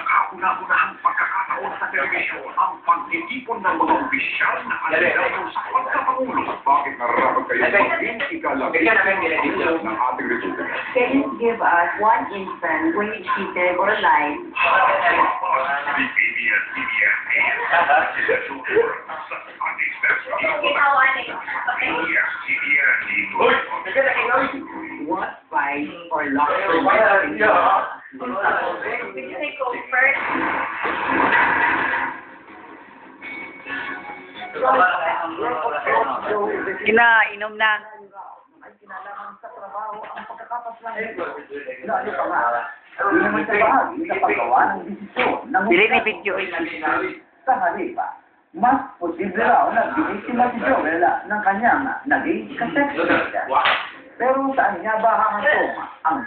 Kauna-unahang pagkakataon sa telebisyon ang pagtitipon ng mga opisyal na alalayo sa pagkapangulo. Bakit nararapat kayo mag-intigalang ng ating resulta? Can you give us one instance when you cheated or lied? What fight or lost? Did you say go first? Kinainom na. Ay, kinalaman sa trabaho ang pagkakapas lang ito. Lalo pa nga, hindi naman sa bahagi sa paggawa ng desisyon ng Bili ni video sa halipa. Mas posible raw na binisima si Joel ng kanyang naging kaseksyon. Pero saan niya ba hahantong ang